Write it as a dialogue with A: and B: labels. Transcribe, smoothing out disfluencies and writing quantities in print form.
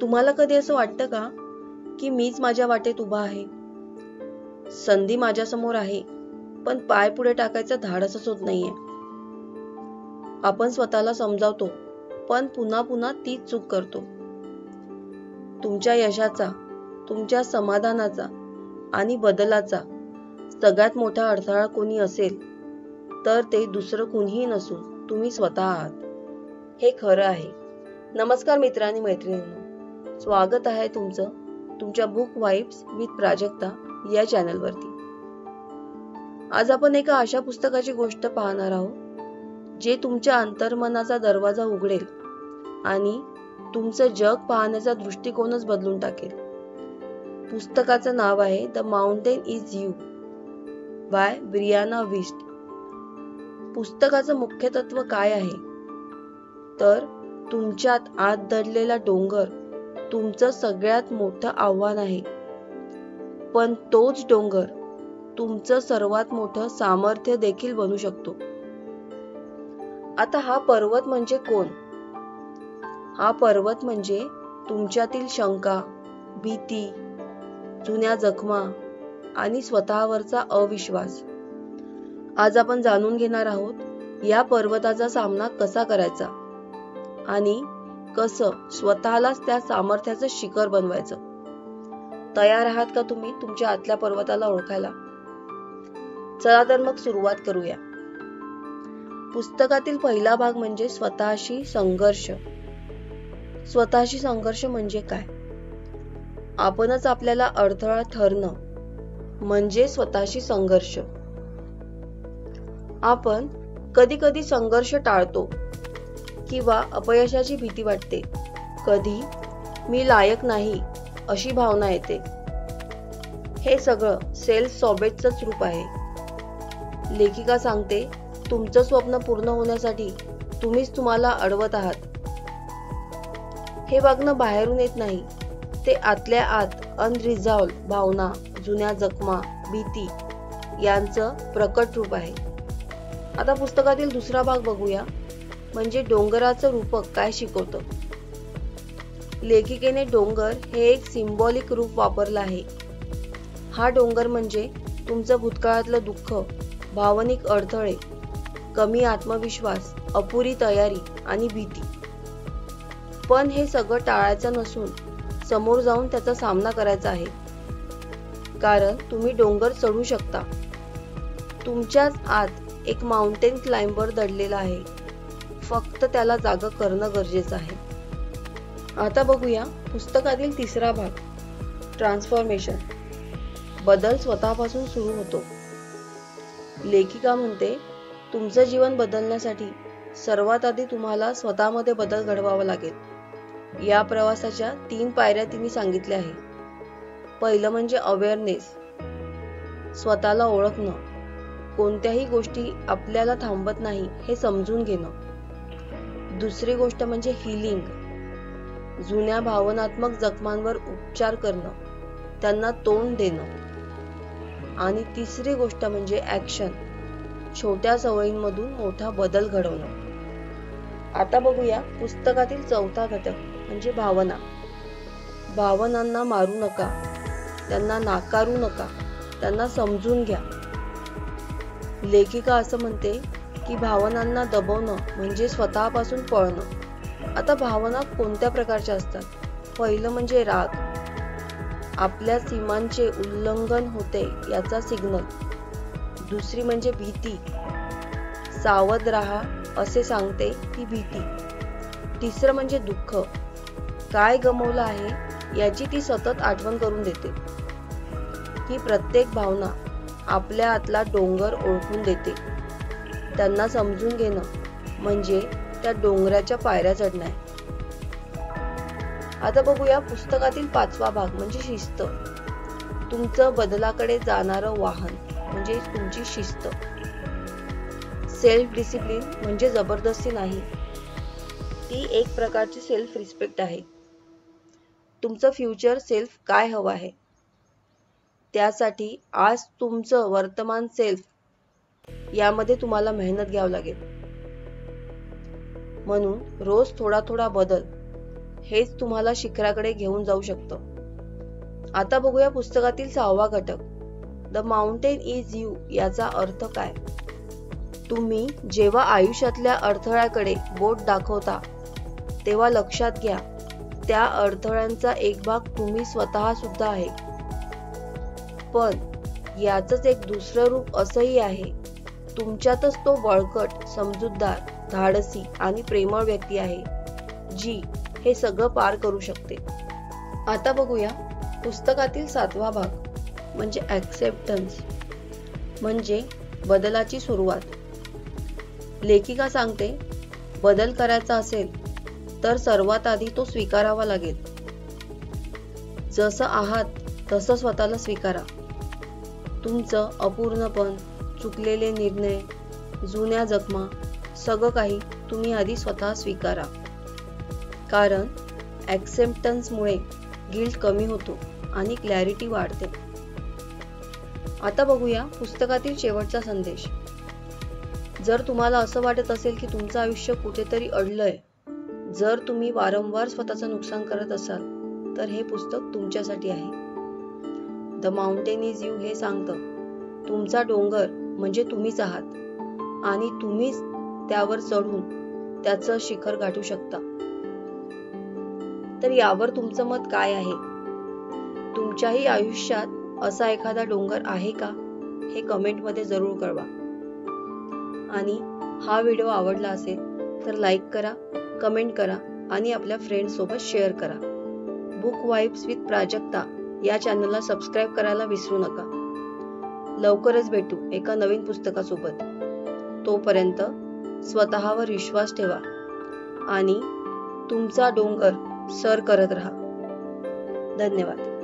A: तुम्हाला कधी असं वाटतं का की मीच माझ्या वाटेत उभा आहे, संधी माझ्या समोर आहे, पण पाय पुढे टाकायचं धाडसच होत नाहीये? आपण स्वतःला समजावतो, पण पुन्हा पुन्हा तीच चूक करतो. तुमच्या यशाचा, तुमच्या समाधानाचा आणि बदलाचा सगळ्यात मोठा अडथळा कोणी असेल तर ते दुसरं कुणीही नसून तुम्ही स्वतः आहात. हे खरं आहे. नमस्कार मित्रांनी मैत्रिणींनो, स्वागत आहे तुमचं तुमच्या बुक वाइब्स विथ प्राजक्ता या चॅनलवरती. आज आपण एका अशा पुस्तकाची गोष्ट पाहणार आहोत जे तुमच्या अंतर्मनाचा दरवाजा उघडेल आणि तुमचं जग पाहण्याचा दृष्टिकोनच बदलून टाकेल. पुस्तकाचं नाव आहे the mountain is you by Brianna Wiest. पुस्तकाचं मुख्य तत्व काय आहे तर तुमच्यात आत दडलेला डोंगर तुमचं सगळ्यात मोठं आव्हान आहे, पण तोच डोंगर तुमचं सर्वात मोठं सामर्थ्य देखील बनू शकतो. आता हा पर्वत म्हणजे कोण? हा पर्वत म्हणजे तुमच्यातील शंका, भीती, जुन्या जखमा आणि स्वतःवरचा अविश्वास. आज आपण जाणून घेणार आहोत या पर्वताचा सामना कसा करायचा आणि कसं स्वतःलाच त्या सामर्थ्याचं शिखर बनवायचं. तयार आहात का तुम्ही तुमच्या आतल्या पर्वताला ओळखायला? चला तर मग सुरुवात करूया. पुस्तकातील पहिला भाग म्हणजे स्वतःशी संघर्ष. स्वतःशी संघर्ष म्हणजे काय? आपणच आपल्याला अडथळा ठरणं म्हणजे स्वतःशी संघर्ष. आपण कधी कधी संघर्ष टाळतो किंवा अपयशाची भीती वाटते. कधी मी लायक नाही अशी भावना येते. हे सगळं सेल्फ सॉबेजचंच रूप आहे. लेखिका सांगते, तुमचं स्वप्न पूर्ण होण्यासाठी तुम्हीच तुम्हाला अडवत आहात. हे वागणं बाहेरून येत नाही, ते आतल्या आत अनरिझॉल्व्ह भावना, जुन्या जखमा, भीती यांचं प्रकट रूप आहे. आता पुस्तकातील दुसरा भाग बघूया, म्हणजे डोंगराचं रूपक काय शिकवतं. लेखिकेने डोंगर हे एक सिंबॉलिक रूप वापरलं आहे. हा डोंगर म्हणजे तुमचं भूतकाळातलं दुःख, भावनिक अडथळे, कमी आत्मविश्वास, अपुरी तयारी आणि भीती. पण हे सगळं टाळायचं नसून समोर जाऊन त्याचा सामना करायचा आहे. कारण तुम्ही डोंगर चढू शकता. तुमच्याच आत एक माउंटेन क्लाइंबर दडलेला आहे. फक्त त्याला जागं करणं गरजेचं आहे. आता बघूया पुस्तकातील तिसरा भाग, ट्रान्सफॉर्मेशन. बदल स्वतःपासून सुरू होतो. लेखिका म्हणते, तुमचं जीवन बदलण्यासाठी सर्वात आधी तुम्हाला स्वतःमध्ये बदल घडवावा लागेल. या प्रवासाच्या 3 पायऱ्या तिने सांगितल्या आहे. पहिलं म्हणजे अवेअरनेस, स्वतःला ओळखणं. कोणत्याही गोष्टी आपल्याला थांबत नाही हे समजून घेणं. दुसरी गोष्ट म्हणजे हीलिंग, जुन्या भावनात्मक जखमांवर उपचार करणं, त्यांना तोंड देणं. आणि तिसरी गोष्ट म्हणजे ऍक्शन, छोट्या सवयींमधून मोठा बदल घडवणं. आता बघूया पुस्तकातील चौथा घटक म्हणजे भावना. भावनांना मारू नका, त्यांना नाकारू नका, त्यांना समजून घ्या. लेखिका असं म्हणते की भावनांना दबवणं म्हणजे स्वतःपासून पळणं. आता भावना कोणत्या प्रकारच्या असतात? पहिलं म्हणजे राग, आपल्या सीमांचे उल्लंघन होते याचा सिग्नल. दुसरी म्हणजे भीती, सावध राहा असे सांगते ती भीती. तिसरं म्हणजे दुःख, काय गमावलं आहे याची ती सतत आठवण करून देते. ही प्रत्येक भावना आपल्या आतला डोंगर ओळखून देते. त्यांना समजून घेणं म्हणजे त्या डोंगराच्या पायऱ्या चढणं. आता बघूया पुस्तकातील 5वा भाग म्हणजे शिस्त. तुमचं बदलाकडे जाणारं वाहन म्हणजे तुमची शिस्त. सेल्फ डिसिप्लिन म्हणजे जबरदस्ती नाही, ती एक प्रकारची सेल्फ रिस्पेक्ट आहे. तुमचं फ्युचर सेल्फ काय हवं आहे त्यासाठी आज तुमचं वर्तमान सेल्फ यामध्ये तुम्हाला मेहनत घ्यावी लागेल. म्हणून रोज थोडा थोडा बदल हेच तुम्हाला शिखराकडे घेऊन जाऊ शकतं. आता बघूया पुस्तकातील 6वा घटक, द माउंटेन इज यू याचा अर्थ काय. तुम्ही जेव्हा आयुष्यातल्या अडथळ्याकडे बोट दाखवता तेव्हा लक्षात घ्या, त्या अडथळ्यांचा एक भाग तुम्ही स्वतः सुद्धा आहे. पण याचंच एक दुसरं रूप असंही आहे, तुमच्यातच तो बळकट, समजूतदार, धाडसी आणि प्रेमळ व्यक्ती आहे, जी हे सगळं पार करू शकते. आता बघूया पुस्तकातील 7वा भाग म्हणजे ॲक्सेप्टन्स, म्हणजे बदलाची सुरुवात. लेखिका सांगते, बदल करायचा असेल तर सर्वात आधी तो स्वीकारावा लागेल. जसं आहात तसं स्वतःला स्वीकारा. तुमचं अपूर्णपण, चुकलेले निर्णय, जुन्या जखमा, सगळं काही तुम्ही आधी स्वतः स्वीकारा. कारण ॲक्सेप्टन्समुळे गिल्ट कमी होतो आणि क्लॅरिटी वाढते. आता बघूया पुस्तकातील शेवटचा संदेश. जर तुम्हाला असं वाटत असेल की तुमचं आयुष्य कुठेतरी अडलंय, जर तुम्ही वारंवार स्वतःचं नुकसान करत असाल, तर हे पुस्तक तुमच्यासाठी आहे. द माउंटेन इज यू हे सांगतं, तुमचा डोंगर म्हणजे तुम्हीच आहात आणि तुम्हीच त्यावर चढून त्याचं शिखर गाठू शकता. तर यावर तुमचं मत काय आहे? तुमच्याही आयुष्यात असा एखादा डोंगर आहे का? हे कमेंटमध्ये जरूर कळवा. आणि हा व्हिडिओ आवडला असेल तर लाईक करा, कमेंट करा आणि आपल्या फ्रेंड्स सोबत शेअर करा. बुक वाइब्स विथ प्राजक्ता या चॅनलला सबस्क्राईब करायला विसरू नका. लवकरच भेटू एका नवीन पुस्तकासोबत. तोपर्यंत स्वतःवर विश्वास ठेवा आणि तुमचा डोंगर सर करत राहा. धन्यवाद.